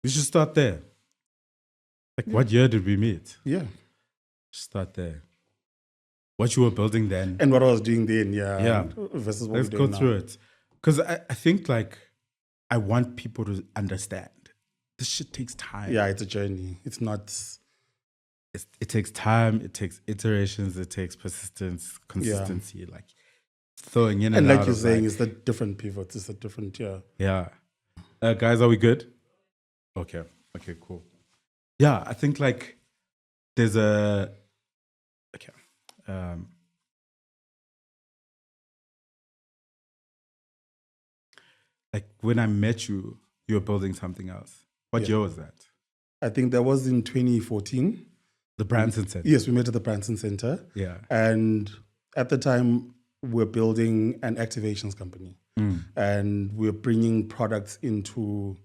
We should start there. Like, what year did we meet? Yeah. Start there. What you were building then. And what I was doing then, Yeah. versus what Let's we're doing go through now. it. Because I think, like, I want people to understand. This shit takes time. Yeah, it's a journey. It's not... It takes time. It takes iterations. It takes persistence, consistency. Like, throwing in and And like out you're of, saying, like, it's the different pivots. It's a different, Yeah. Guys, are we good? Okay, cool. Yeah, I think, like, there's a... Okay. Like, when I met you, you were building something else. What year was that? I think that was in 2014. The Branson Center. Yes, we met at the Branson Center. Yeah. And at the time, we're building an activations company. And we're bringing products into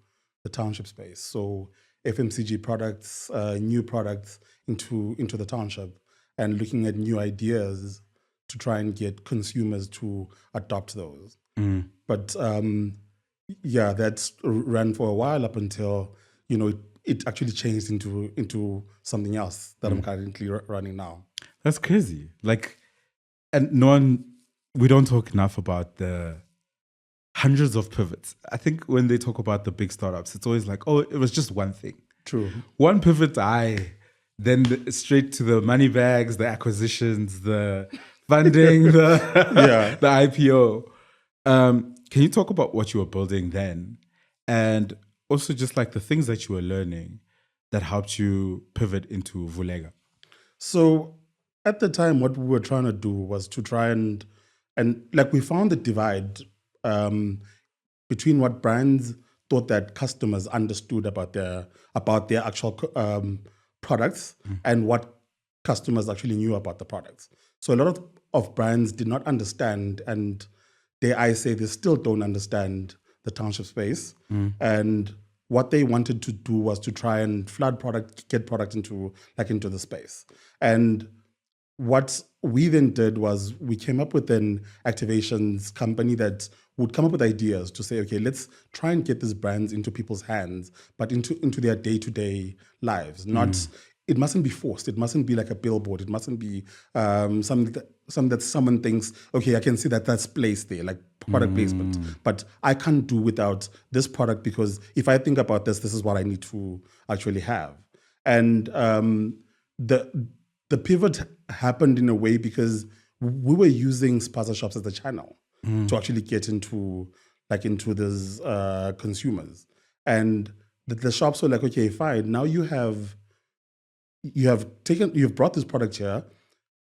the township space. So FMCG products, new products into the township, and looking at new ideas to try and get consumers to adopt those. But yeah, that's ran for a while up until, it actually changed into something else that I'm currently running now. That's crazy. Like, and we don't talk enough about the hundreds of pivots. I think when they talk about the big startups, it's always like, oh, it was just one thing. True. One pivot, then straight to the money bags, the acquisitions, the funding, the IPO. Can you talk about what you were building then? And also just like the things that you were learning that helped you pivot into Vuleka? So at the time, what we were trying to do was to try and like we found the divide between what brands thought that customers understood about their actual products and what customers actually knew about the products. So a lot of brands did not understand, and dare I say they still don't understand the township space. And what they wanted to do was to try and get product into the space. And what we then did was we came up with an activations company that would come up with ideas to say, okay, let's try and get these brands into people's hands, but into their day-to-day lives. It mustn't be forced. It mustn't be like a billboard. It mustn't be something that someone thinks, okay, I can see that's placed there, like product placement. But I can't do without this product, because if I think about this is what I need to actually have. And the pivot happened in a way because we were using spaza shops as the channel to actually get into these consumers. And the shops were like, okay, fine, now you've brought this product here,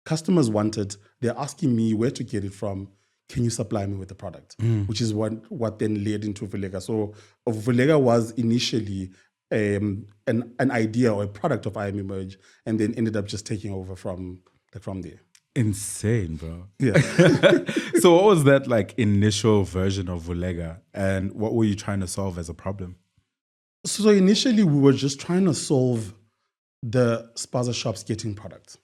customers want it, they're asking me where to get it from, can you supply me with the product? Which is what then led into Vuleka. So Vuleka was initially an idea or a product of IM Emerge, and then ended up just taking over from there. Insane, bro. Yeah. So what was that like initial version of Vuleka, and what were you trying to solve as a problem? So initially we were just trying to solve the spaza shops getting products.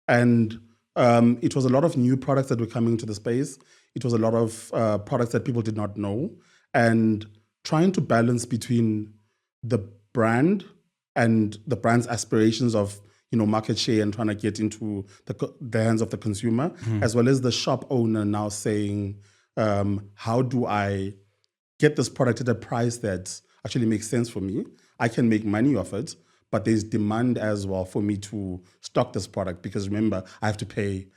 And it was a lot of new products that were coming into the space. It was a lot of products that people did not know, and trying to balance between the brand and the brand's aspirations of market share and trying to get into the hands of the consumer, as well as the shop owner now saying, how do I get this product at a price that actually makes sense for me? I can make money off it, but there's demand as well for me to stock this product, because remember, I have to pay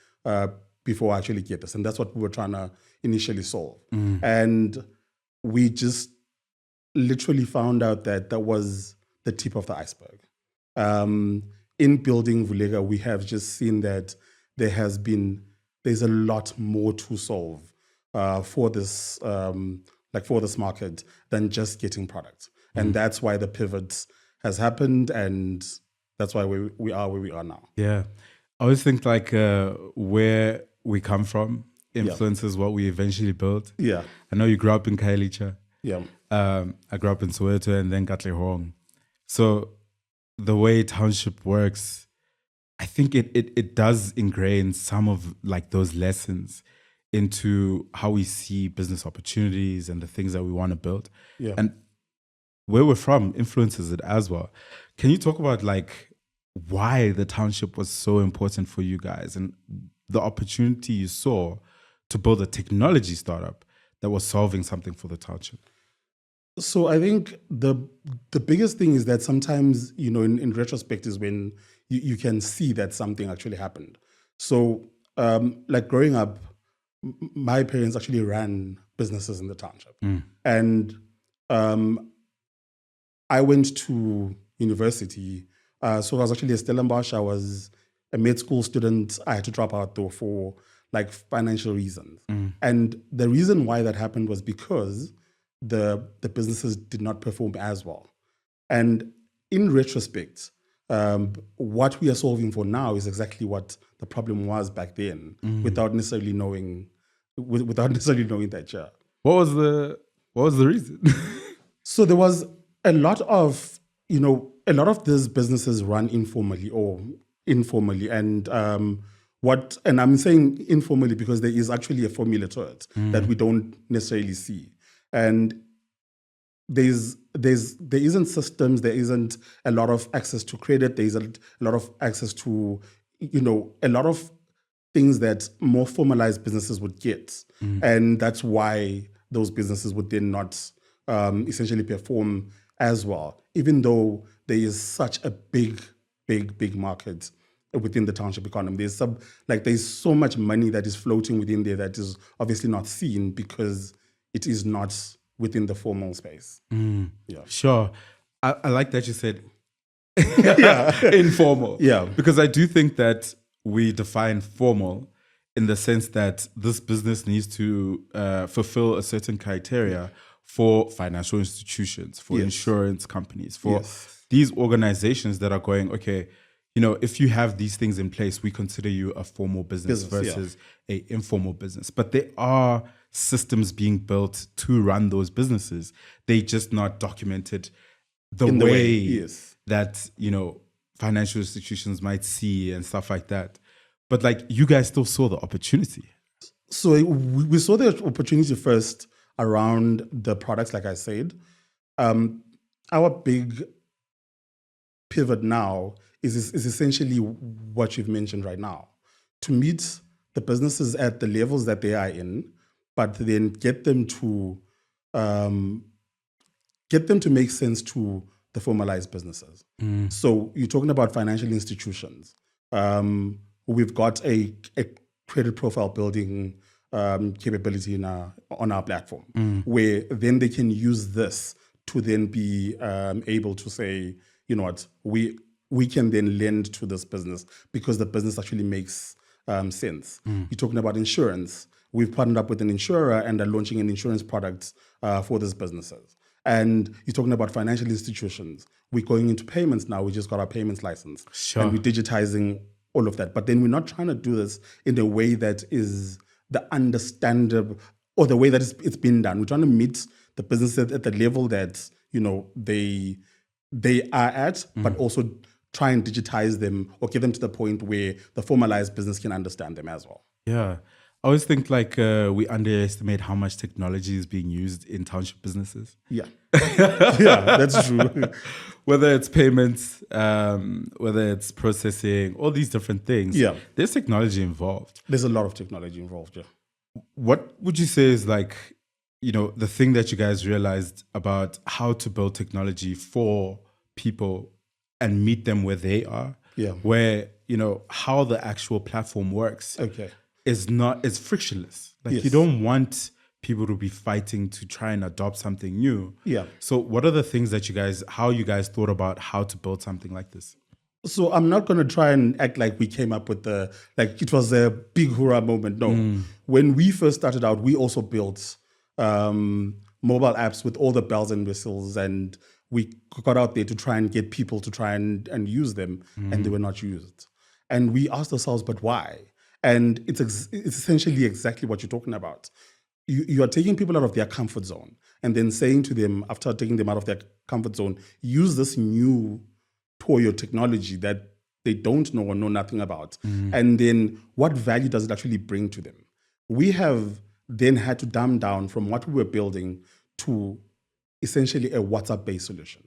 before I actually get this. And that's what we were trying to initially solve. And we just literally found out that was the tip of the iceberg. In building Vuleka, we have just seen that there's a lot more to solve for this market than just getting products. And that's why the pivot has happened, and that's why we are where we are now. Yeah. I always think like where we come from influences what we eventually build. Yeah. I know you grew up in Khayelitsha. Yeah. I grew up in Soweto and then Katlehong. So the way township works, I think it does ingrain some of like those lessons into how we see business opportunities and the things that we want to build. Yeah. And where we're from influences it as well. Can you talk about like why the township was so important for you guys and the opportunity you saw to build a technology startup that was solving something for the township? So I think the biggest thing is that sometimes, in retrospect is when you can see that something actually happened. So like growing up, my parents actually ran businesses in the township. And I went to university. So I was actually a Stellenbosch. I was a med school student. I had to drop out though for like financial reasons. And the reason why that happened was because the businesses did not perform as well. And in retrospect, what we are solving for now is exactly what the problem was back then, without necessarily knowing that. Yeah. What was the reason? So there was a lot of these businesses run informally, and and I'm saying informally because there is actually a formula to it that we don't necessarily see. And there isn't systems, there isn't a lot of access to credit, there isn't a lot of access to, a lot of things that more formalized businesses would get. And that's why those businesses would then not essentially perform as well, even though there is such a big market within the township economy. There's so much money that is floating within there that is obviously not seen because it is not within the formal space. Yeah. Sure. I like that you said Yeah. informal. Yeah. Because I do think that we define formal in the sense that this business needs to fulfill a certain criteria for financial institutions, for insurance companies, for these organizations that are going, okay, if you have these things in place, we consider you a formal business versus a informal business. But there are systems being built to run those businesses. They just not documented the way that, financial institutions might see and stuff like that. But like you guys still saw the opportunity. So we saw the opportunity first around the products, like I said. Our big pivot now is essentially what you've mentioned right now, to meet the businesses at the levels that they are in, but then get them to make sense to the formalized businesses. So you're talking about financial institutions. We've got a credit profile building capability on our platform, where then they can use this to then be able to say, you know what, we can then lend to this business because the business actually makes sense. You're talking about insurance. We've partnered up with an insurer and are launching an insurance product for these businesses. And you're talking about financial institutions. We're going into payments now. We just got our payments license. Sure. And we're digitizing all of that. But then we're not trying to do this in a way that is the understandable or the way that it's been done. We're trying to meet the business at the level that, they are at, but also try and digitize them or get them to the point where the formalized business can understand them as well. Yeah. I always think we underestimate how much technology is being used in township businesses. Yeah. Yeah, that's true. Whether it's payments, whether it's processing, all these different things. Yeah. There's technology involved. There's a lot of technology involved, yeah. What would you say is the thing that you guys realized about how to build technology for people and meet them where they are? Yeah. Where, how the actual platform works. Okay. It's frictionless. You don't want people to be fighting to try and adopt something new. Yeah. So what are the things that how you guys thought about how to build something like this? So I'm not going to try and act like we came up with it was a big hurrah moment. No. When we first started out, we also built mobile apps with all the bells and whistles, and we got out there to try and get people to try and use them, and they were not used. And we asked ourselves, but why? And it's essentially exactly what you're talking about. You are taking people out of their comfort zone and then saying to them, after taking them out of their comfort zone, use this new toy or technology that they don't know or know nothing about. And then what value does it actually bring to them? We have then had to dumb down from what we were building to essentially a WhatsApp-based solution.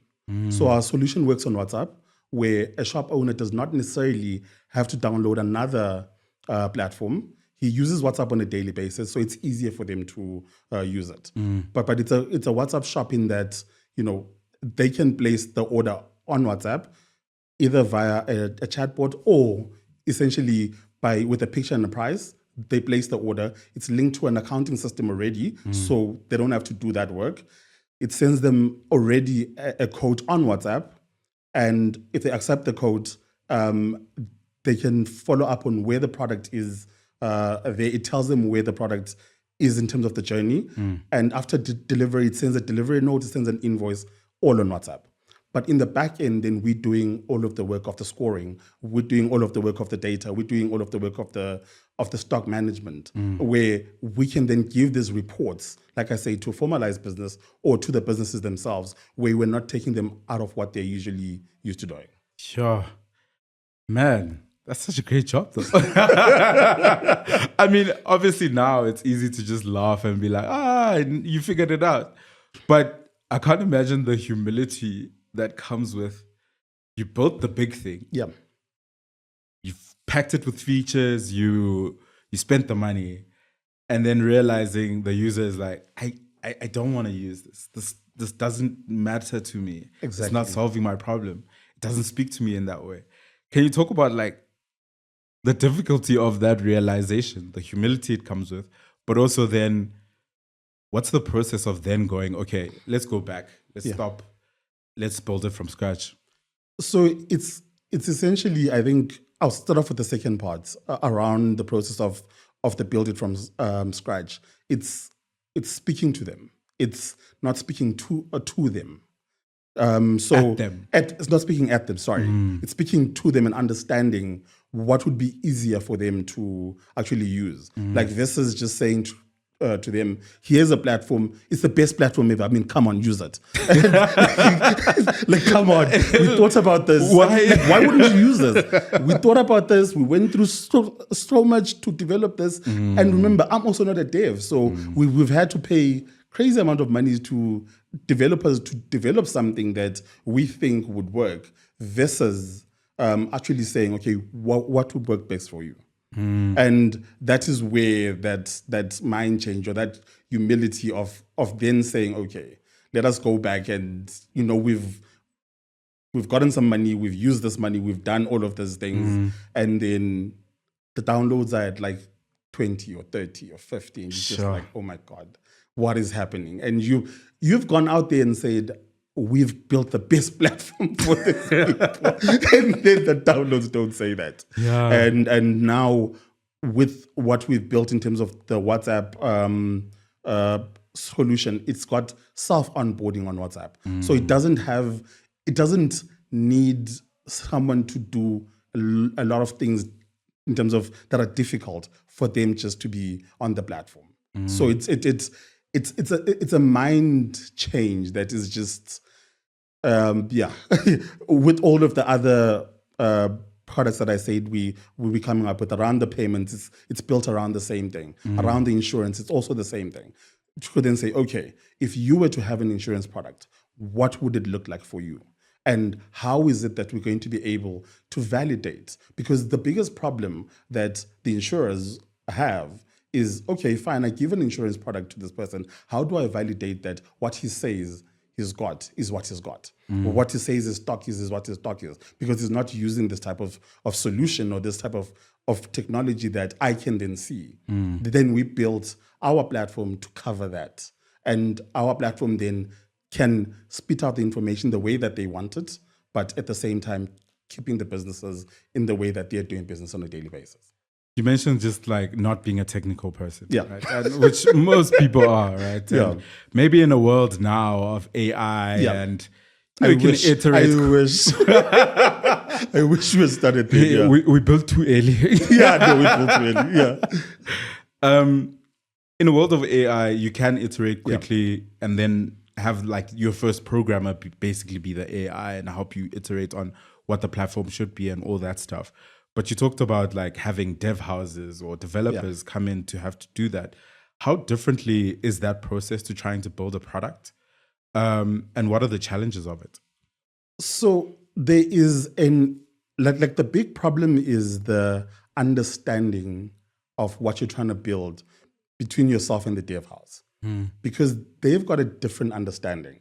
So our solution works on WhatsApp, where a shop owner does not necessarily have to download another platform. He uses WhatsApp on a daily basis, so it's easier for them to use it. But it's a WhatsApp shop in that, you know, they can place the order on WhatsApp either via a chatbot or essentially with a picture and a price. They place the order. It's linked to an accounting system already, so they don't have to do that work. It sends them already a code on WhatsApp, and if they accept the code, they can follow up on where the product is. It tells them where the product is in terms of the journey, and after delivery, it sends a delivery note, it sends an invoice, all on WhatsApp. But in the back end, then we're doing all of the work of the scoring. We're doing all of the work of the data. We're doing all of the work of the stock management, where we can then give these reports, like I say, to a formalized business or to the businesses themselves, where we're not taking them out of what they're usually used to doing. Sure. Man, that's such a great job, though. I mean, obviously now it's easy to just laugh and be like, you figured it out. But I can't imagine the humility that comes with, you built the big thing. Yeah. You've packed it with features, you spent the money, and then realizing the user is like, I don't want to use this. This doesn't matter to me. Exactly. It's not solving my problem. It doesn't speak to me in that way. Can you talk about like the difficulty of that realization, the humility it comes with, but also then what's the process of then going, okay, let's go back, let's stop, let's build it from scratch? So it's essentially, I think, I'll start off with the second part around the process of the build it from scratch. It's speaking to them. It's not speaking to them. At them. It's not speaking at them, sorry. It's speaking to them and understanding what would be easier for them to actually use. Like this is just saying to them, here's a platform. It's the best platform ever. I mean, come on, use it. Like, come on. We thought about this. Why wouldn't you use this? We thought about this. We went through so much to develop this. And remember, I'm also not a dev. So we've had to pay crazy amount of money to developers to develop something that we think would work versus actually saying, okay, what would work best for you? And that is where that mind change or that humility of then saying, okay, let us go back and, you know, we've gotten some money, we've used this money, we've done all of those things, and then the downloads are at like 20 or 30 or 50, and you're just like, oh my God, what is happening? And you've gone out there and said, we've built the best platform for this people. And then the downloads don't say that. Yeah. And now with what we've built in terms of the WhatsApp solution, it's got self-onboarding on WhatsApp. So it doesn't need someone to do a lot of things in terms of that are difficult for them just to be on the platform. So it's a mind change that is just with all of the other products that I said we'll be coming up with around the payments, it's built around the same thing. Around the insurance, it's also the same thing. You could then say, okay, if you were to have an insurance product, what would it look like for you? And how is it that we're going to be able to validate? Because the biggest problem that the insurers have is, okay, fine, I give an insurance product to this person. How do I validate that what he says he's got is what he's got? Or what he says his stock is what his stock is? Because he's not using this type of solution or this type of technology that I can then see. Then we built our platform to cover that. And our platform then can spit out the information the way that they want it, but at the same time, keeping the businesses in the way that they're doing business on a daily basis. You mentioned just like not being a technical person, yeah, right? And, which most people are, right? Yeah. And maybe in a world now of AI and we can iterate. I wish. I wish we started there. Yeah. We built too early. We built too early. Yeah. In a world of AI, you can iterate quickly and then have like your first programmer basically be the AI and help you iterate on what the platform should be and all that stuff. But you talked about like having dev houses or developers come in to have to do that. How differently is that process to trying to build a product? And what are the challenges of it? So there is like the big problem is the understanding of what you're trying to build between yourself and the dev house, because they've got a different understanding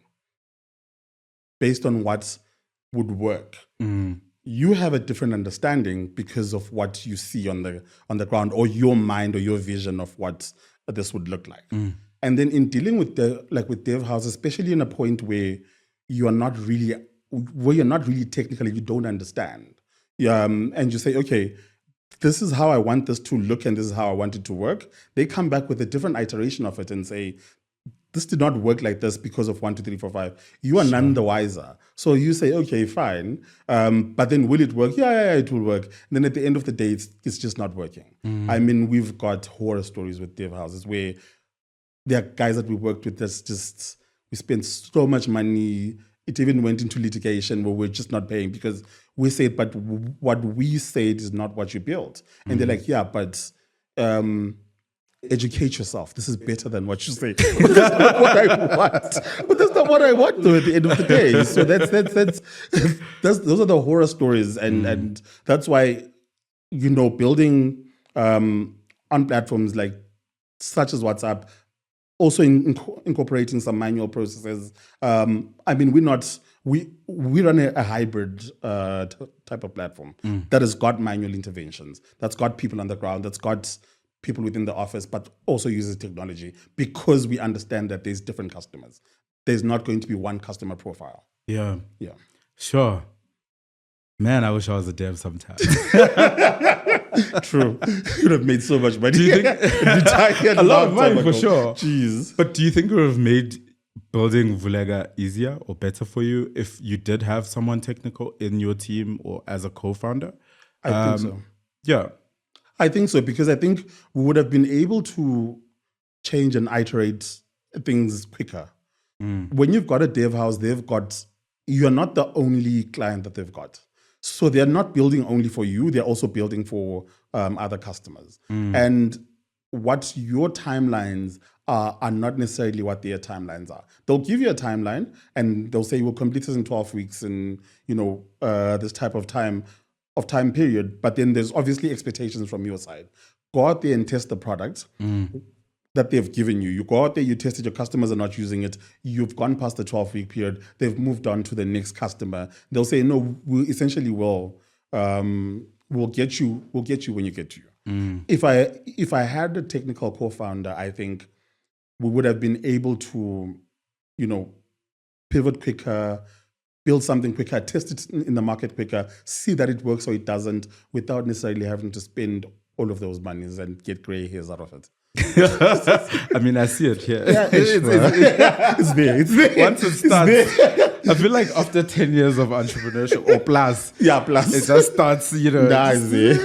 based on what would work. You have a different understanding because of what you see on the ground, or your mind or your vision of what this would look like. And then in dealing with with dev houses, especially in a point where you're not really technical, you don't understand. And you say, okay, this is how I want this to look and this is how I want it to work. They come back with a different iteration of it and say, this did not work like this because of 1, 2, 3, 4, 5. You are none the wiser. So you say, okay, fine. But then will it work? Yeah, it will work. And then at the end of the day, it's just not working. I mean, we've got horror stories with dev houses where there are guys that we worked with that's just, we spent so much money. It even went into litigation where we're just not paying because we said, but what we said is not what you built. And they're like, yeah, but educate yourself. This is better than what you say. But that's not what I want. But that's not what I want, though, at the end of the day. So those are the horror stories. And that's why, building on platforms like such as WhatsApp, also incorporating some manual processes. I mean, we run a hybrid type of platform that has got manual interventions, that's got people on the ground, that's got people within the office, but also uses technology because we understand that there's different customers. There's not going to be one customer profile. Yeah. Yeah. Sure. Man, I wish I was a dev sometime. True. You'd have made so much money. Do you think a lot of money for sure? Jeez. But do you think it would have made building Vuleka easier or better for you if you did have someone technical in your team or as a co-founder? I think so. Yeah. I think so, because I think we would have been able to change and iterate things quicker. When you've got a dev house, you're not the only client that they've got. So they're not building only for you, they're also building for other customers. And what your timelines are not necessarily what their timelines are. They'll give you a timeline and they'll say, we'll complete this in 12 weeks and, this type of time period. But then there's obviously expectations from your side. Go out there and test the product that they've given you. You go out there, you test it, your customers are not using it. You've gone past the 12-week period. They've moved on to the next customer. They'll say, no, we'll get you when you get to you. If I had a technical co-founder, I think we would have been able to, pivot quicker, build something quicker, test it in the market quicker, see that it works or it doesn't, without necessarily having to spend all of those monies and get gray hairs out of it. I mean, I see it here. Yeah, it's there. Once it starts, I feel like after 10 years of entrepreneurship or plus, it just starts, Nah, it's there.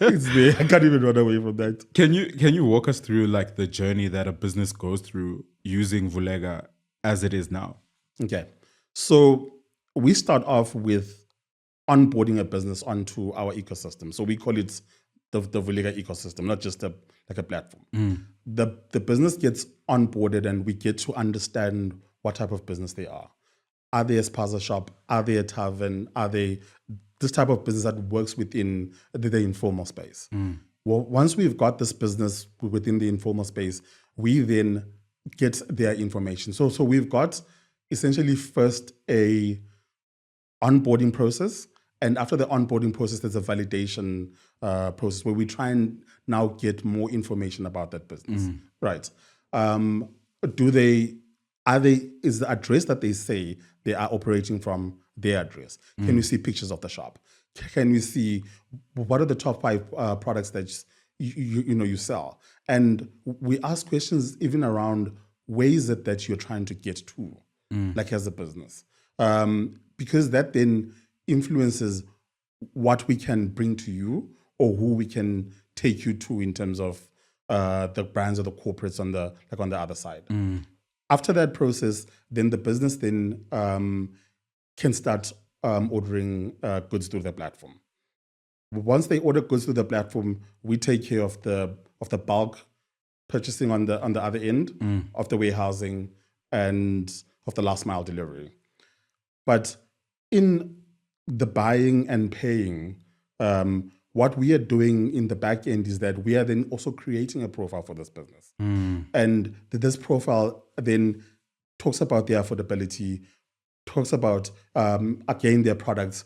It's there. I can't even run away from that. Can you walk us through like the journey that a business goes through using Vuleka as it is now? Okay. So we start off with onboarding a business onto our ecosystem. So we call it the Vuleka ecosystem, not just like a platform. The business gets onboarded and we get to understand what type of business they are. Are they a spaza shop? Are they a tavern? Are they this type of business that works within the informal space? Well, once we've got this business within the informal space, we then get their information. So we've got essentially first a onboarding process. And after the onboarding process, there's a validation process where we try and now get more information about that business. Right. Is the address that they say they are operating from their address? Can we see pictures of the shop? Can we see what are the top 5 products that you sell? And we ask questions even around where is it that you're trying to get to, like as a business, because that then influences what we can bring to you or who we can take you to in terms of the brands or the corporates on the other side. After that process, then the business then can start ordering goods through the platform. Once they order goods through the platform, we take care of the bulk purchasing on the other end of the warehousing and the last mile delivery. But in the buying and paying, what we are doing in the back end is that we are then also creating a profile for this business. And this profile then talks about their affordability, talks about, again, their products,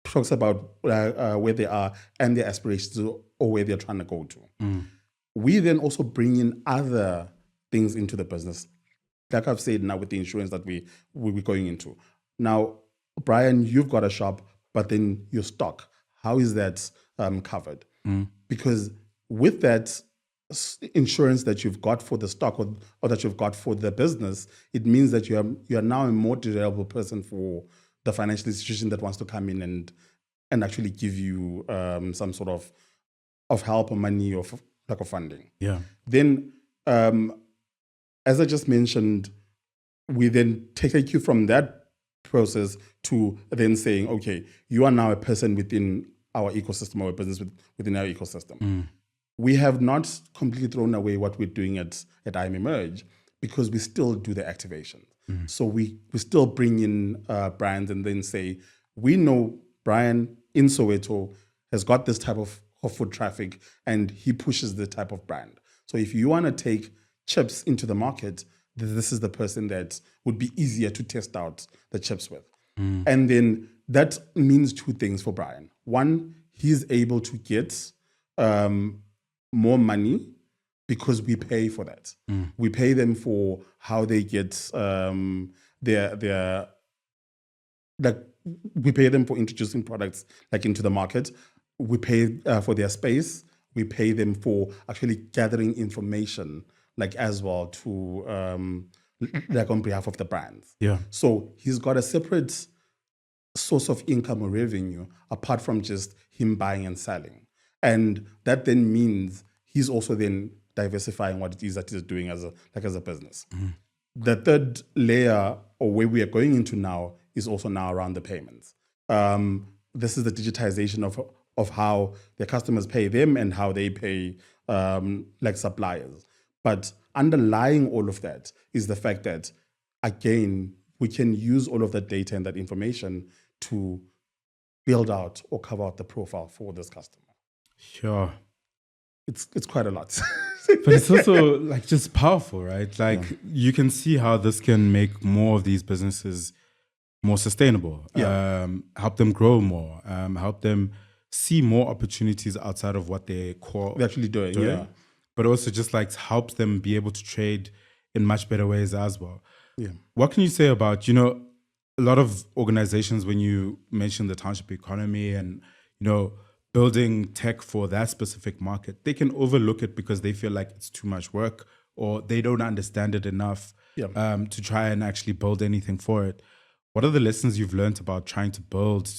talks about where they are and their aspirations or where they're trying to go to. We then also bring in other things into the business. Like I've said now with the insurance that we're going into. Now, Brian, you've got a shop, but then your stock, how is that covered? Because with that insurance that you've got for the stock or that you've got for the business, it means that you are now a more desirable person for the financial institution that wants to come in and actually give you some sort of help or money or lack of funding. Yeah. Then, as I just mentioned, we then take you from that process to then saying, okay, you are now a person within our ecosystem or a business within our ecosystem. We have not completely thrown away what we're doing at IM Emerge because we still do the activation. So we still bring in brands and then say, we know Brian in Soweto has got this type of foot traffic and he pushes the type of brand. So if you want to take chips into the market, this is the person that would be easier to test out the chips with. And then that means two things for Brian. One, he's able to get more money because we pay for that. We pay them for how they get their like we pay them for introducing products like into the market. We pay for their space. We pay them for actually gathering information like as well to like on behalf of the brands. Yeah. So he's got a separate source of income or revenue apart from just him buying and selling. And that then means he's also then diversifying what it is that he's doing as a business. The third layer or where we are going into now is also now around the payments. This is the digitization of how their customers pay them and how they pay like suppliers. But underlying all of that is the fact that, again, we can use all of that data and that information to build out or cover out the profile for this customer. Sure. It's quite a lot. But it's also like just powerful, right? Like you can see how this can make more of these businesses more sustainable, help them grow more, help them see more opportunities outside of what they're actually doing. But also just like helps them be able to trade in much better ways as well. Yeah. What can you say about, a lot of organizations, when you mention the township economy and, building tech for that specific market, they can overlook it because they feel like it's too much work or they don't understand it enough to try and actually build anything for it. What are the lessons you've learned about trying to build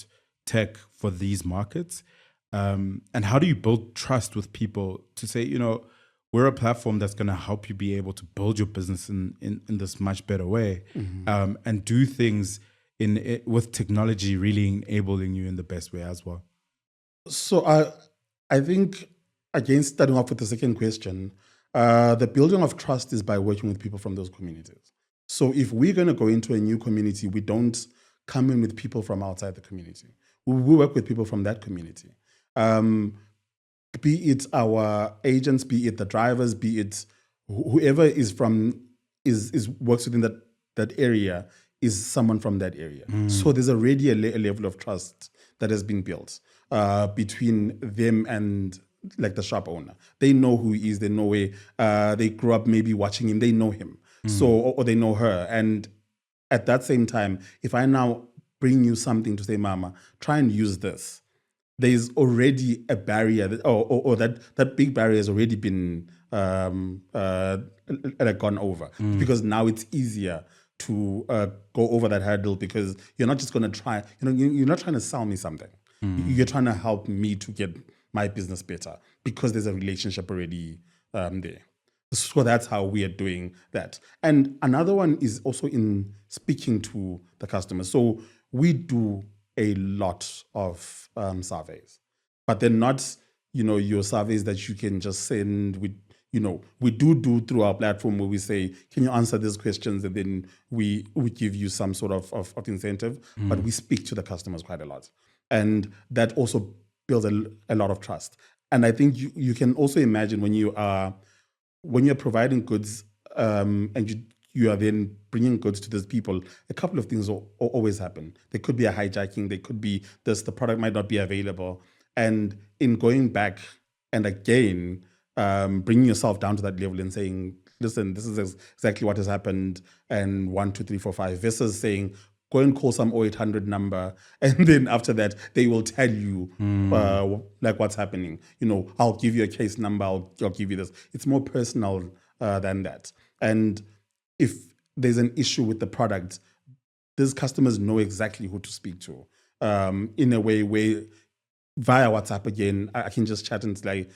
tech for these markets? And how do you build trust with people to say, we're a platform that's going to help you be able to build your business in this much better way, and do things with technology really enabling you in the best way as well? So I think, again, starting off with the second question, the building of trust is by working with people from those communities. So if we're going to go into a new community, we don't come in with people from outside the community. We work with people from that community. Be it our agents, be it the drivers, be it whoever is works within that area is someone from that area. So there's already a level of trust that has been built between them and like the shop owner. They know who he is. They know where they grew up maybe watching him. They know him. So or they know her. And at that same time, if I now bring you something to say, Mama, try and use this, there's already a barrier that big barrier has already been gone over, because now it's easier to go over that hurdle, because you're not just going to try, you're not trying to sell me something. You're trying to help me to get my business better because there's a relationship already there. So that's how we are doing that. And another one is also in speaking to the customer. So we do a lot of surveys, but they're not, your surveys that you can just send with, we do through our platform where we say, can you answer these questions? And then we give you some sort of incentive, but we speak to the customers quite a lot. And that also builds a lot of trust. And I think you can also imagine when you're providing goods and you are then bringing goods to these people, a couple of things will always happen. There could be a hijacking, there could be this, the product might not be available. And in going back and again, bringing yourself down to that level and saying, listen, this is exactly what has happened, and 1, 2, 3, 4, 5, versus saying, go and call some 0800 number, and then after that, they will tell you like what's happening. I'll give you a case number, I'll give you this. It's more personal than that. And if there's an issue with the product, these customers know exactly who to speak to in a way where via WhatsApp again, I can just chat and say,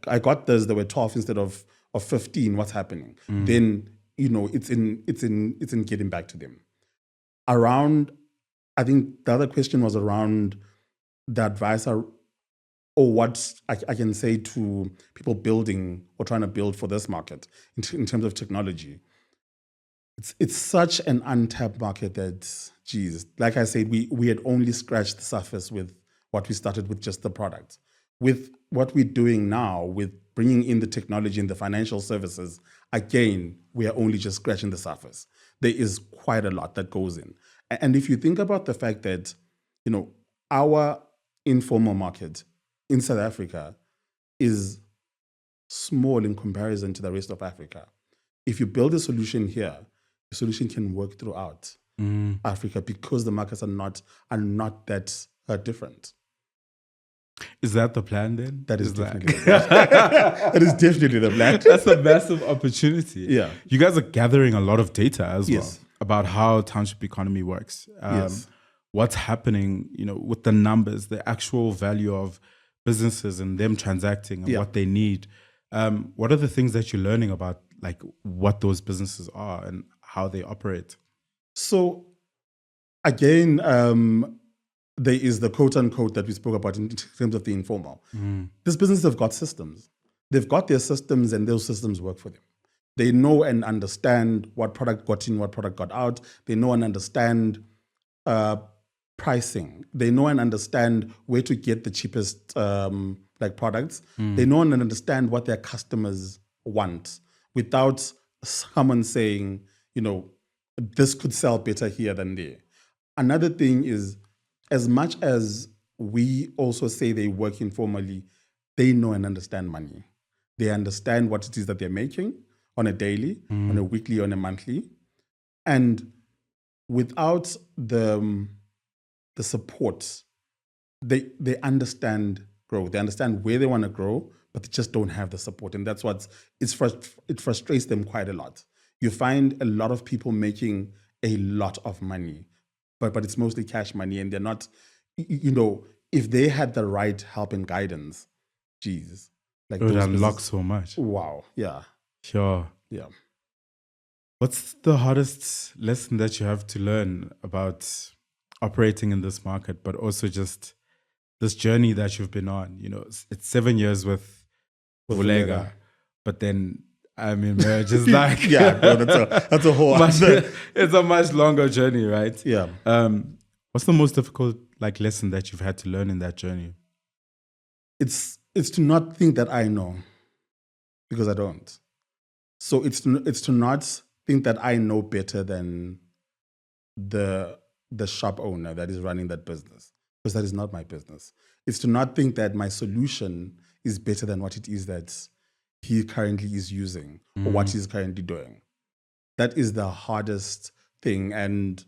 I got this, there were 12 instead of 15, what's happening? Then, it's in getting back to them. I think the other question was around the advice or what I can say to people building or trying to build for this market in terms of technology. It's such an untapped market that, geez, like I said, we had only scratched the surface with what we started with, just the product. With what we're doing now, with bringing in the technology and the financial services, again, we are only just scratching the surface. There is quite a lot that goes in. And if you think about the fact that, our informal market in South Africa is small in comparison to the rest of Africa. If you build a solution here, the solution can work throughout Africa because the markets are not that different. Is that the plan then? That is definitely the plan. That is definitely the plan. That's a massive opportunity. Yeah. You guys are gathering a lot of data as well Yes. about how Township Economy works. Yes. What's happening, with the numbers, the actual value of businesses and them transacting and what they need. What are the things that you're learning about, like what those businesses are and how they operate? So again, there is the quote unquote that we spoke about in terms of the informal. These businesses have got systems. They've got their systems and those systems work for them. They know and understand what product got in, what product got out. They know and understand pricing. They know and understand where to get the cheapest products. They know and understand what their customers want without someone saying, this could sell better here than there. Another thing is, as much as we also say they work informally, they know and understand money. They understand what it is that they're making on a daily, on a weekly, on a monthly. And without the support, they understand growth. They understand where they want to grow, but they just don't have the support. And that's it frustrates them quite a lot. You find a lot of people making a lot of money, but it's mostly cash money, and they're not, if they had the right help and guidance, geez. It would unlock so much. Wow. Yeah. Sure. Yeah. What's the hardest lesson that you have to learn about operating in this market, but also just this journey that you've been on? It's 7 years with Vuleka, but then marriage is like that's a whole it's a much longer journey, right? Yeah. What's the most difficult lesson that you've had to learn in that journey? It's to not think that I know, because I don't. So it's to not think that I know better than the shop owner that is running that business, because that is not my business. It's to not think that my solution is better than what it is that he currently is using or what he's currently doing. That is the hardest thing. And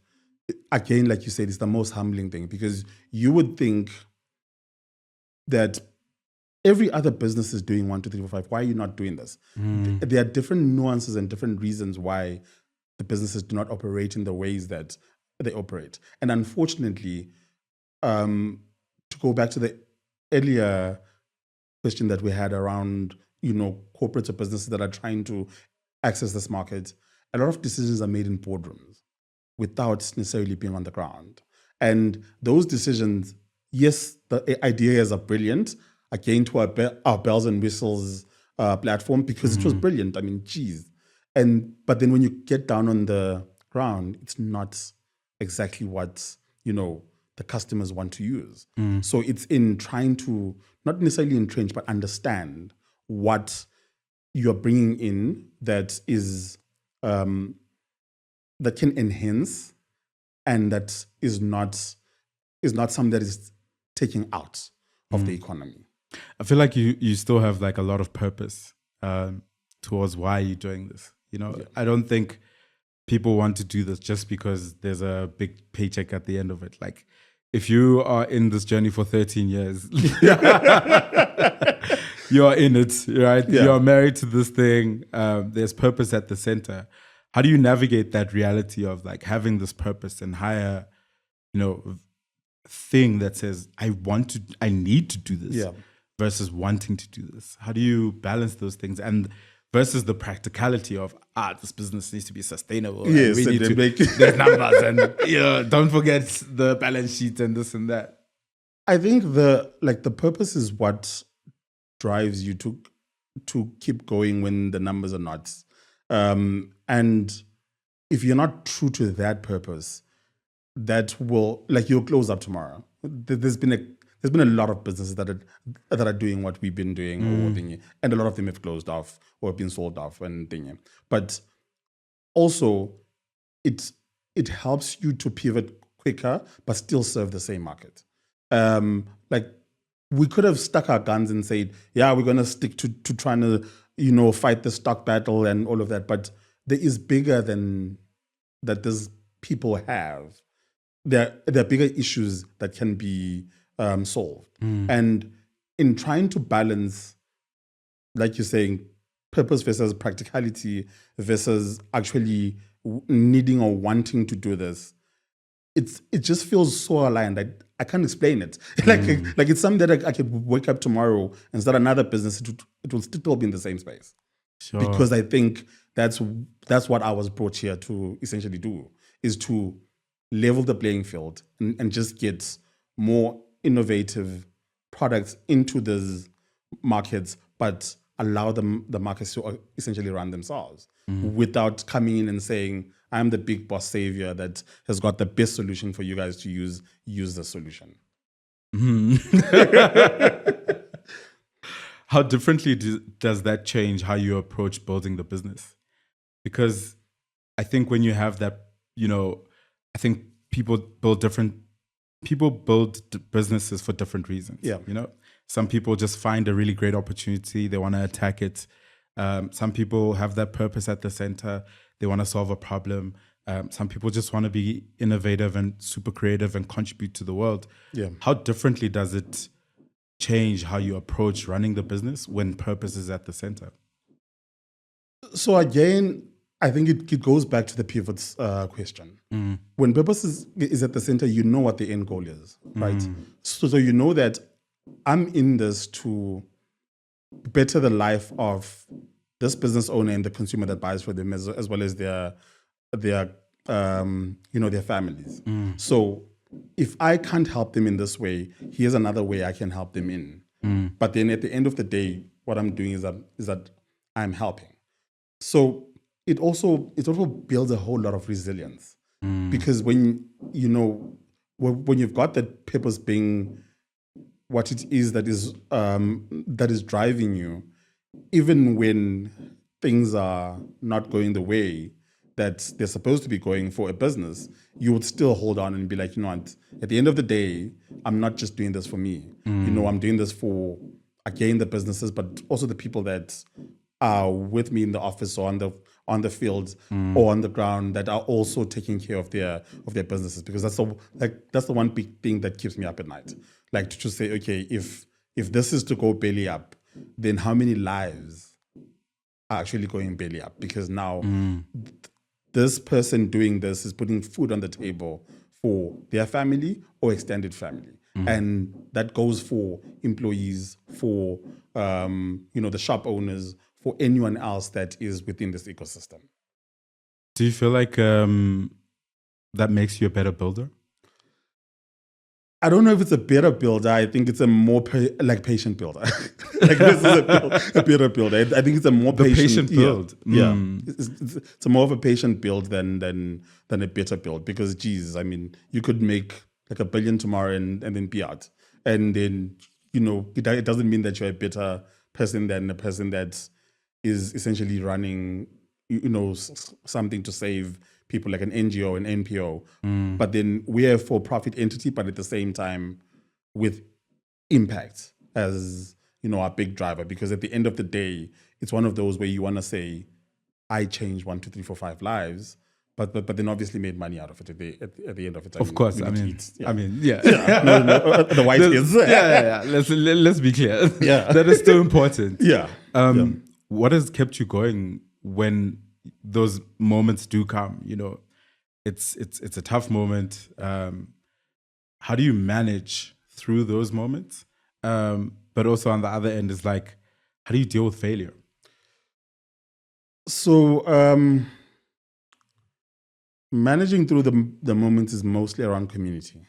again, like you said, it's the most humbling thing, because you would think that every other business is doing 1, 2, 3, 4, 5. Why are you not doing this? There are different nuances and different reasons why the businesses do not operate in the ways that they operate. And unfortunately, to go back to the earlier question that we had around, corporates or businesses that are trying to access this market, a lot of decisions are made in boardrooms without necessarily being on the ground. And those decisions, yes, the ideas are brilliant. Again, to our bells and whistles platform because it was brilliant. I mean, geez. But then when you get down on the ground, it's not exactly what, the customers want to use. So it's in trying to not necessarily entrench, but understand what you're bringing in that is that can enhance and that is not something that is taking out of the economy. I feel like you still have like a lot of purpose towards why you're doing this. I don't think people want to do this just because there's a big paycheck at the end of it. Like, if you are in this journey for 13 years, you're in it, right? Yeah. You're married to this thing. There's purpose at the center. How do you navigate that reality of like having this purpose and higher, thing that says, I need to do this versus wanting to do this? How do you balance those things and versus the practicality of this business needs to be sustainable? Yes, and we need to make there's numbers and don't forget the balance sheet and this and that. I think the purpose is what drives you to keep going when the numbers are not. And if you're not true to that purpose, that will, like, you'll close up tomorrow. There's been a lot of businesses that are doing what we've been doing, or thingy, and a lot of them have closed off or been sold off and thingy. But also, it helps you to pivot quicker, but still serve the same market. Like, we could have stuck our guns and said, yeah, we're going to stick to trying to, fight the stock battle and all of that. But there is bigger than that. These people have. There are bigger issues that can be solved. And in trying to balance, like you're saying, purpose versus practicality versus actually needing or wanting to do this, it just feels so aligned. I can't explain it. Like it's something that I could wake up tomorrow and start another business. It will still be in the same space. Sure. Because I think that's what I was brought here to essentially do, is to level the playing field and just get more innovative products into these markets, but allow the markets to essentially run themselves without coming in and saying, I'm the big boss savior that has got the best solution for you guys to use the solution. How differently does that change how you approach building the business? Because I think when you have that, I think people build businesses for different reasons. Yeah. Some people just find a really great opportunity. They want to attack it. Some people have that purpose at the center. They want to solve a problem. Some people just want to be innovative and super creative and contribute to the world. Yeah. How differently does it change how you approach running the business when purpose is at the center? So again, I think it goes back to the pivots question. When purpose is at the center, you know what the end goal is, right? So you know that I'm in this to better the life of this business owner and the consumer that buys for them, as well as their families. So if I can't help them in this way, here's another way I can help them in. But then at the end of the day, what I'm doing is that I'm helping. So it also builds a whole lot of resilience, because when you've got that purpose being what it is that is driving you, even when things are not going the way that they're supposed to be going for a business, you would still hold on and be like, what? At the end of the day, I'm not just doing this for me. I'm doing this for, again, the businesses, but also the people that are with me in the office or on the field or on the ground that are also taking care of their businesses, because that's the one big thing that keeps me up at night. Like, to say, okay, if this is to go belly up, then how many lives are actually going belly up? Because now this person doing this is putting food on the table for their family or extended family. And that goes for employees, for the shop owners, for anyone else that is within this ecosystem. Do you feel like that makes you a better builder? I don't know if it's a better builder. I think it's a more patient builder. Like this is a better builder. I think it's a more patient build. Yeah, it's a more of a patient build than a better build, because geez, I mean, you could make like $1 billion tomorrow and then be out, and then it doesn't mean that you're a better person than a person that is essentially running something to save people, like an NGO, an NPO. But then we're a for-profit entity, but at the same time with impact as our big driver, because at the end of the day, it's one of those where you want to say, I changed 1, 2, 3, 4, 5 lives, but then obviously made money out of it at the end of it. Of course, I mean, yeah. The white kids. Yeah. Let's be clear. Yeah, that is still important. Yeah. What has kept you going when those moments do come? It's a tough moment. How do you manage through those moments? But also on the other end is like, how do you deal with failure? So managing through the moments is mostly around community.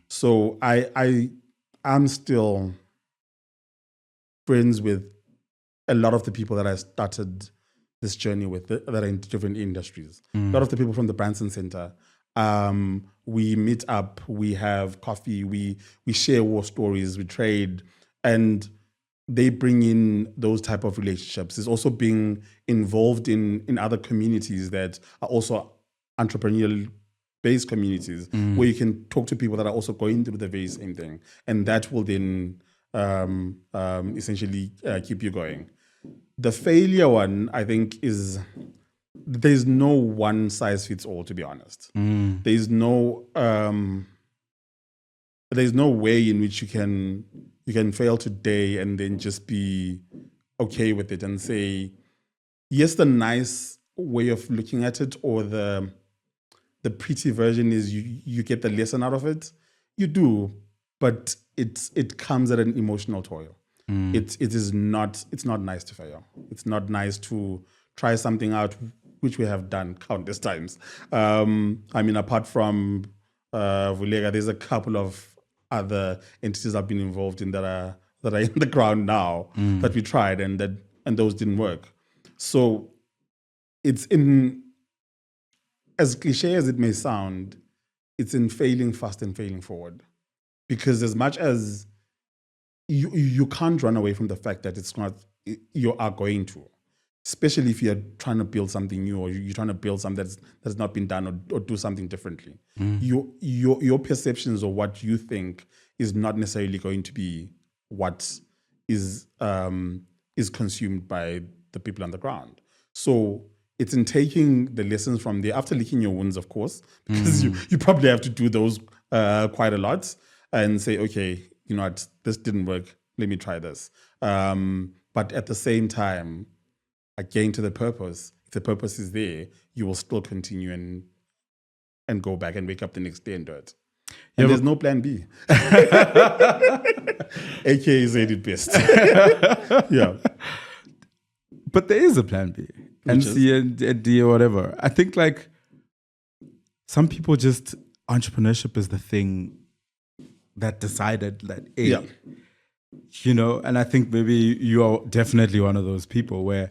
So I'm still friends with a lot of the people that I started this journey with, that are in different industries. A lot of the people from the Branson Center. We meet up, we have coffee, we share war stories, we trade, and they bring in those type of relationships. It's also being involved in other communities that are also entrepreneurial based communities, where you can talk to people that are also going through the very same thing, and that will then essentially keep you going. The failure one, I think, is there's no one size fits all, to be honest. There's no way in which you can fail today and then just be okay with it and say, yes, the nice way of looking at it, or the pretty version is you get the lesson out of it. You do, but it comes at an emotional toil. It's not nice to fail. It's not nice to try something out, which we have done countless times. I mean, apart from Vuleka, there's a couple of other entities I've been involved in that are in the ground now that we tried and those didn't work. So it's in, as cliche as it may sound, it's in failing fast and failing forward. Because as much as you can't run away from the fact that it's not, you are going to, especially if you're trying to build something new, or you're trying to build something that's not been done, or do something differently. Your perceptions of what you think is not necessarily going to be what is consumed by the people on the ground. So it's in taking the lessons from there, after licking your wounds, of course, because you probably have to do those quite a lot, and say, okay, you know what, this didn't work, let me try this. But at the same time, again, to the purpose, if the purpose is there, you will still continue and go back and wake up the next day and do it. And there's no plan B. AKA said it best. Yeah. But there is a plan B. NC and D or whatever. I think like some people just, entrepreneurship is the thing that decided that, and I think maybe you are definitely one of those people where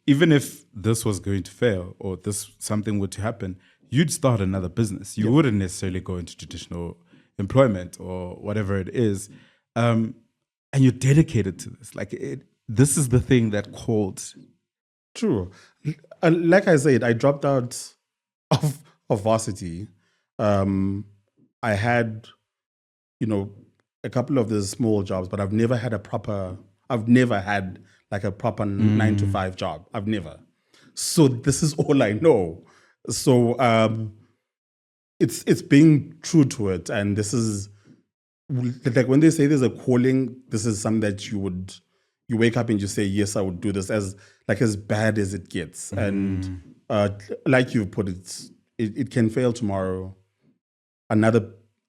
even if this was going to fail or something were to happen, you'd start another business. You wouldn't necessarily go into traditional employment or whatever it is. And you're dedicated to this. Like this is the thing that called. True. Like I said, I dropped out of varsity. I had, a couple of those small jobs, but I've never had like a proper 9-to-5 job. I've never. So this is all I know. So it's being true to it. And this is like when they say there's a calling, this is something that you wake up and you say, yes, I would do this, as bad as it gets. And like you put it can fail tomorrow.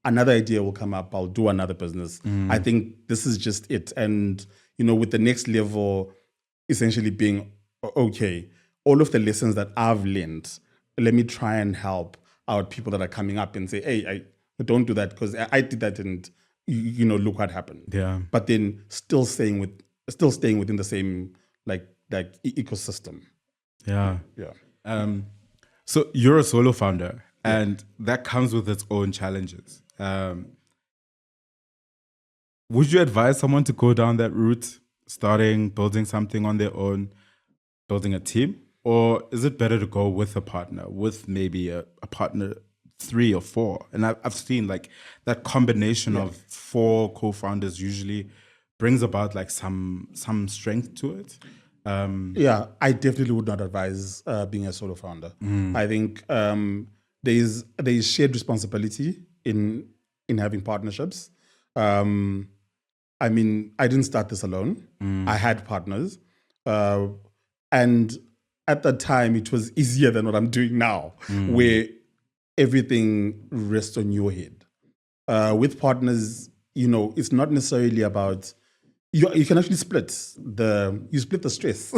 Another idea will come up. I'll do another business. I think this is just it. And, with the next level essentially being, okay, all of the lessons that I've learned, let me try and help out people that are coming up and say, hey, don't do that because I did that and look what happened. Yeah. But then still staying within the same like ecosystem. Yeah. Yeah. So you're a solo founder, and that comes with its own challenges. Would you advise someone to go down that route, building something on their own, building a team? Or is it better to go with a partner, with maybe a partner 3 or 4? And I've seen like that combination of 4 co-founders usually brings about like some strength to it. I definitely would not advise being a solo founder. I think there is shared responsibility in having partnerships. I mean, I didn't start this alone. I had partners, and at that time, it was easier than what I'm doing now, where everything rests on your head. With partners, it's not necessarily about you can actually split the stress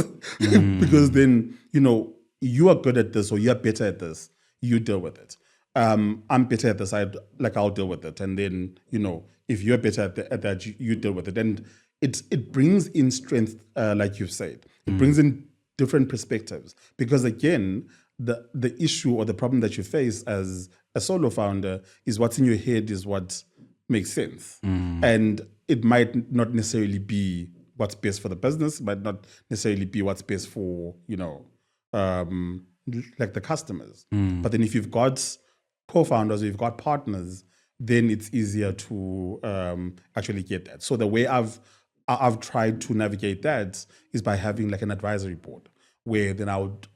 because then you are good at this or you're better at this, you deal with it. I'm better at this, I'll deal with it, and then if you're better at that, you deal with it, and it brings in strength, like you've said. It brings in different perspectives because again, the issue or the problem that you face as a solo founder is what's in your head is what makes sense, and it might not necessarily be what's best for the business, might not necessarily be what's best for like the customers. But then if you've got co-founders or you've got partners, then it's easier to actually get that. So the way I've tried to navigate that is by having like an advisory board where then I'd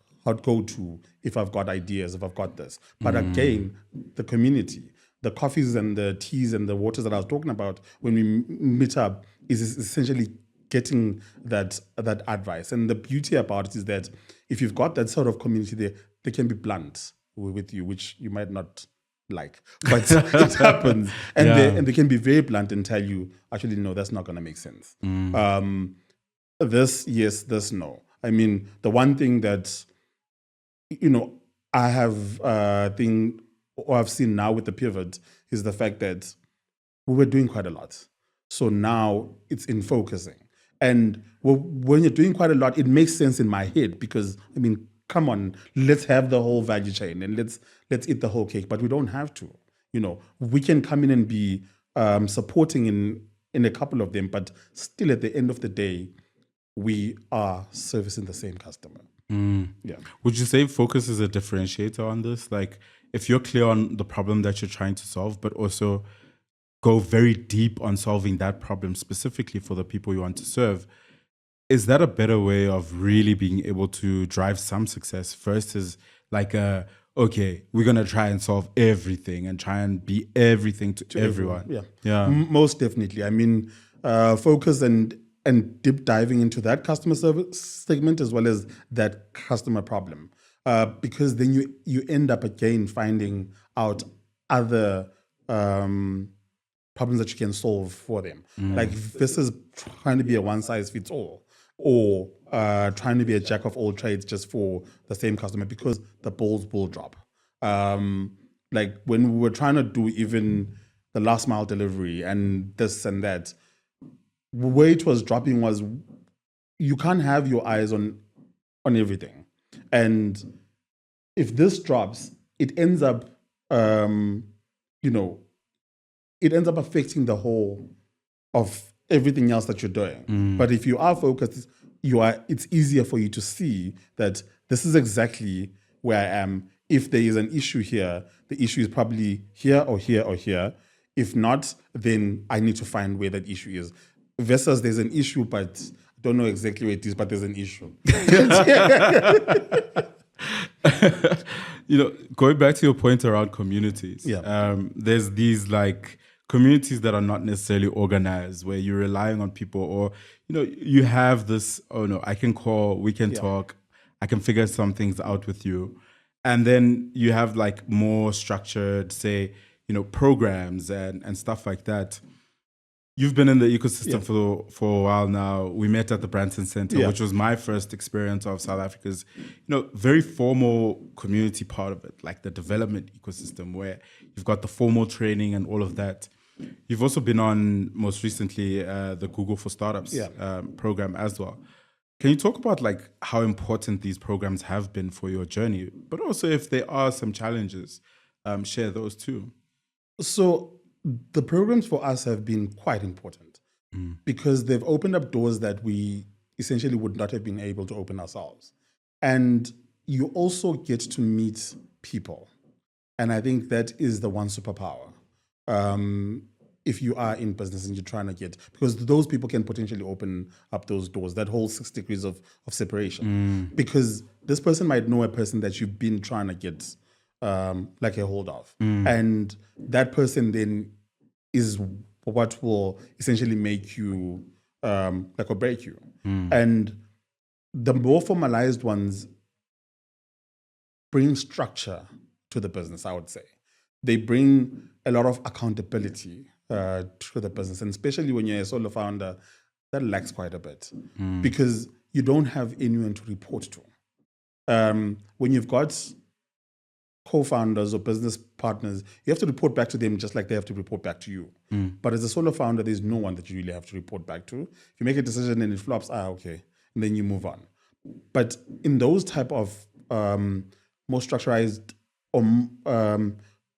go to if I've got ideas, if I've got this. But again, the community, the coffees and the teas and the waters that I was talking about when we meet up is essentially getting that advice. And the beauty about it is that if you've got that sort of community there, they can be blunt with you, which you might not like, but it happens. And they can be very blunt and tell you, actually, no, that's not going to make sense. This, yes, this, no. I mean, the one thing that, I have or I've seen now with the pivot is the fact that we were doing quite a lot. So now it's in focusing. And when you're doing quite a lot, it makes sense in my head because, I mean, come on, let's have the whole value chain and let's eat the whole cake. But we don't have to. We can come in and be supporting in a couple of them, but still at the end of the day, we are servicing the same customer. Yeah. Would you say focus is a differentiator on this? Like, if you're clear on the problem that you're trying to solve, but also go very deep on solving that problem specifically for the people you want to serve, is that a better way of really being able to drive some success? First is like, okay, we're going to try and solve everything and try and be everything to everyone. Yeah. Most definitely. I mean, focus and deep diving into that customer service segment as well as that customer problem. Because then you end up again finding out other problems that you can solve for them. Like this is trying to be a one size fits all, or trying to be a jack of all trades just for the same customer, because the balls will drop. Like when we were trying to do even the last mile delivery and this and that, the way it was dropping was you can't have your eyes on everything. And if this drops, it ends up, it ends up affecting the whole of everything else that you're doing. But if you are focused, it's easier for you to see that this is exactly where I am. If there is an issue here, the issue is probably here or here or here. If not, then I need to find where that issue is. Versus there's an issue, but I don't know exactly where it is, but there's an issue. Going back to your point around communities, there's these like communities that are not necessarily organized, where you're relying on people, or you have this, I can call, we can talk, I can figure some things out with you. And then you have like more structured, say, programs and stuff like that. You've been in the ecosystem for a while now. We met at the Branson Center, which was my first experience of South Africa's, very formal community part of it, like the development ecosystem, where you've got the formal training and all of that. You've also been on, most recently, the Google for Startups program as well. Can you talk about like how important these programs have been for your journey, but also if there are some challenges, share those too. So the programs for us have been quite important because they've opened up doors that we essentially would not have been able to open ourselves. And you also get to meet people. And I think that is the one superpower. If you are in business and you're trying to get, because those people can potentially open up those doors, that whole 6 degrees of separation. Because this person might know a person that you've been trying to get like a hold of. And that person then is what will essentially make you like or break you. And the more formalized ones bring structure to the business, I would say. They bring a lot of accountability to the business, and especially when you're a solo founder, that lacks quite a bit because you don't have anyone to report to. When you've got co-founders or business partners, you have to report back to them just like they have to report back to you. But as a solo founder, there's no one that you really have to report back to. If you make a decision and it flops, okay, and then you move on. But in those type of more structured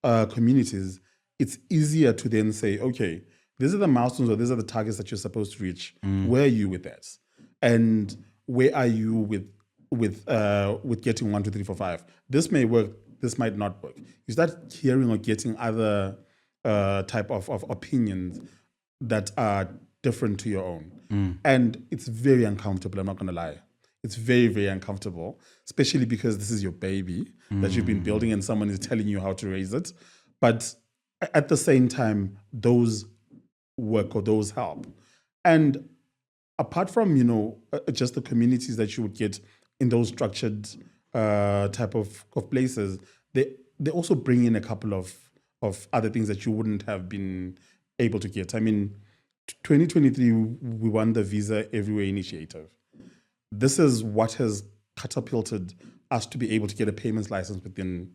communities, it's easier to then say, okay, these are the milestones or these are the targets that you're supposed to reach. Where are you with that? And where are you with getting 1, 2, 3, 4, 5? This may work. This might not work. You start hearing or getting other type of opinions that are different to your own. And it's very uncomfortable, I'm not going to lie. It's very, very uncomfortable, especially because this is your baby that you've been building and someone is telling you how to raise it. But at the same time, those work or those help. And apart from, just the communities that you would get in those structured type of places, they also bring in a couple of other things that you wouldn't have been able to get. I mean, 2023, we won the Visa Everywhere initiative. This is what has catapulted us to be able to get a payments license within,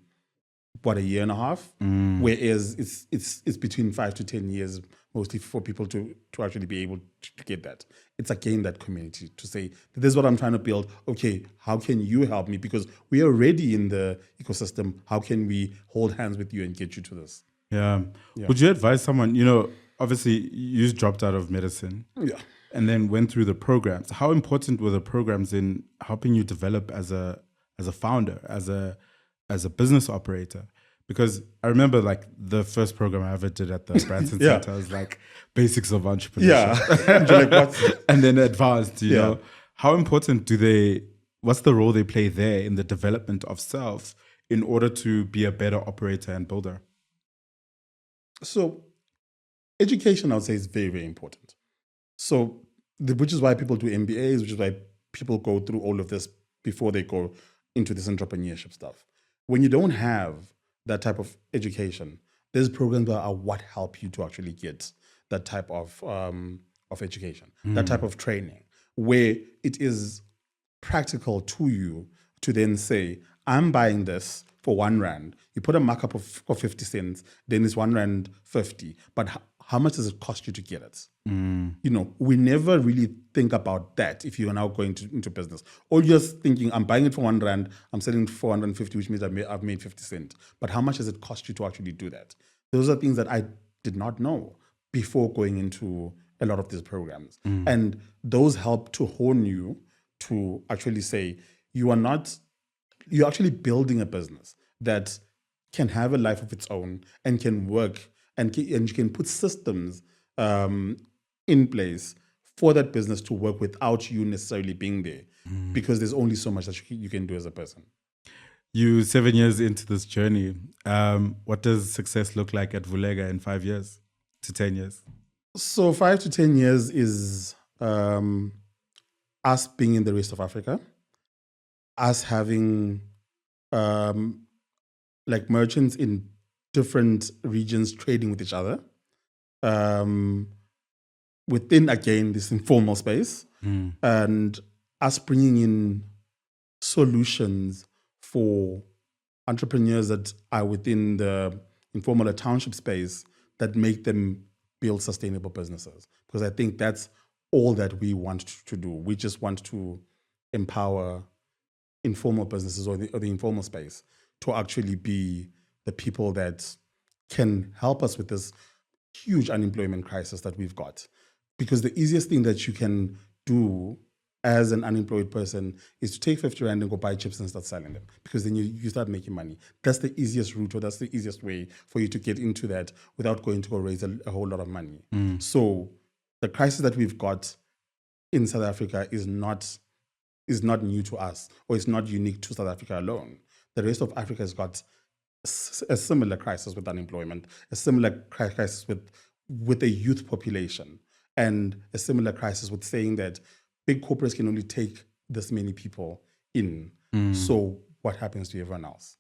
a year and a half? Whereas it's between 5 to 10 years, mostly for people to actually be able to get that. It's again that community to say, this is what I'm trying to build. Okay, how can you help me? Because we are already in the ecosystem. How can we hold hands with you and get you to this? Yeah. Would you advise someone, obviously you dropped out of medicine. Yeah. And then went through the programs. How important were the programs in helping you develop as a founder, as a business operator? Because I remember like the first program I ever did at the Branson Center was like basics of entrepreneurship. And then advanced, you know. How important what's the role they play there in the development of self in order to be a better operator and builder? So education, I would say, is very, very important. So, which is why people do MBAs, which is why people go through all of this before they go into this entrepreneurship stuff. When you don't have that type of education, there's programs that are what help you to actually get that type of education, that type of training, where it is practical to you to then say, I'm buying this for 1 rand. You put a markup of 50 cents, then it's 1 rand 50. But how much does it cost you to get it? We never really think about that if you are now going into business. Or you're just thinking, I'm buying it for 1 rand, I'm selling it for 450, which means I've made 50 cents. But how much does it cost you to actually do that? Those are things that I did not know before going into a lot of these programs. And those help to hone you to actually say, you're actually building a business that can have a life of its own and can work and you can put systems in place for that business to work without you necessarily being there, because there's only so much that you can do as a person. You 7 years into this journey, what does success look like at Vuleka in 5 years to 10 years? So 5 to 10 years is us being in the rest of Africa, us having like merchants in different regions trading with each other, within, again, this informal space, and us bringing in solutions for entrepreneurs that are within the informal or township space that make them build sustainable businesses. Because I think that's all that we want to do. We just want to empower informal businesses or the informal space to actually be the people that can help us with this huge unemployment crisis that we've got. Because the easiest thing that you can do as an unemployed person is to take 50 Rand and go buy chips and start selling them, because then you start making money. That's the easiest route, or that's the easiest way for you to get into that without going to go raise a whole lot of money. So the crisis that we've got in South Africa is not new to us, or it's not unique to South Africa alone. The rest of Africa has got a similar crisis with unemployment, a similar crisis with a youth population, and a similar crisis with saying that big corporates can only take this many people in. So what happens to everyone else?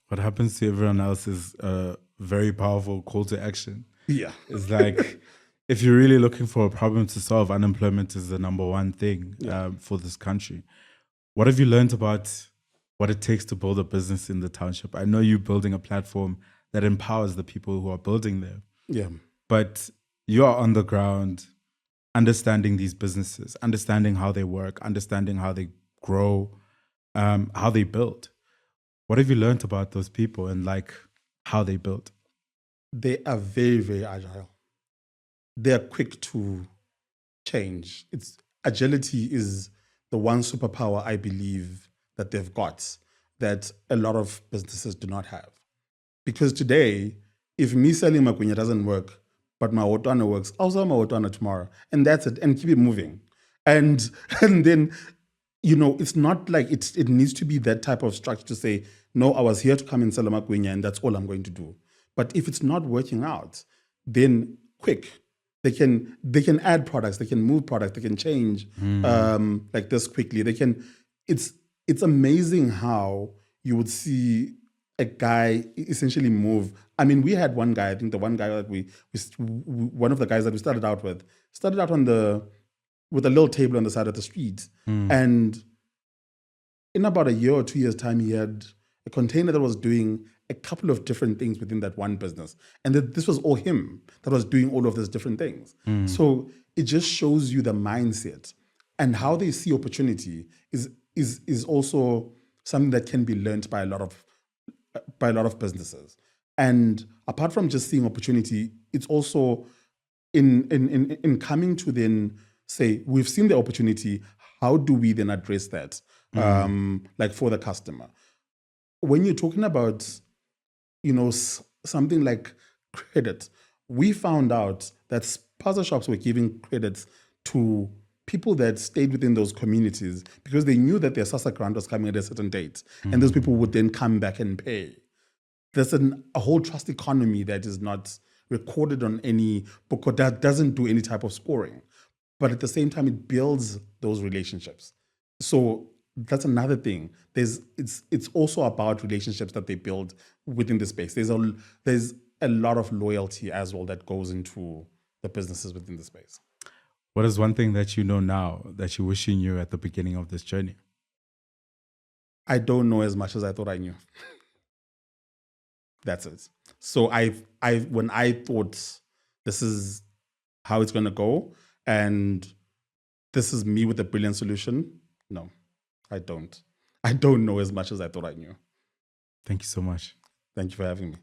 What happens to everyone else is a very powerful call to action. Yeah. It's like, if you're really looking for a problem to solve, unemployment is the number one thing for this country. What have you learned about what it takes to build a business in the township? I know you're building a platform that empowers the people who are building there. Yeah. But you are on the ground, understanding these businesses, understanding how they work, understanding how they grow, how they build. What have you learned about those people and like how they build? They are very, very agile. They are quick to change. Agility is the one superpower I believe that they've got that a lot of businesses do not have. Because today, if me selling Makwaiba doesn't work, but my Otwana works, I'll sell my Otwana tomorrow. And that's it. And keep it moving. And then, it's not like it needs to be that type of structure to say, no, I was here to come and sell Makwaiba and that's all I'm going to do. But if it's not working out, then quick. They can add products, they can move products, they can change like this quickly. It's amazing how you would see a guy essentially move. I mean, we had one guy, I think the one guy that one of the guys that we started out with with a little table on the side of the street. And in about a year or 2 years' time, he had a container that was doing a couple of different things within that one business. And this was all him that was doing all of these different things. So it just shows you the mindset and how they see opportunity is also something that can be learned by a lot of businesses. And apart from just seeing opportunity, it's also in coming to then say, we've seen the opportunity, how do we then address that like for the customer? When you're talking about something like credit, we found out that spaza shops were giving credits to people that stayed within those communities because they knew that their SASSA grant was coming at a certain date, and those people would then come back and pay. There's a whole trust economy that is not recorded on any book, or that doesn't do any type of scoring. But at the same time, it builds those relationships. So that's another thing. It's also about relationships that they build within the space. There's a lot of loyalty as well that goes into the businesses within the space. What is one thing that you know now that you wish you knew at the beginning of this journey? I don't know as much as I thought I knew. That's it. So when I thought this is how it's going to go and this is me with a brilliant solution, no, I don't. I don't know as much as I thought I knew. Thank you so much. Thank you for having me.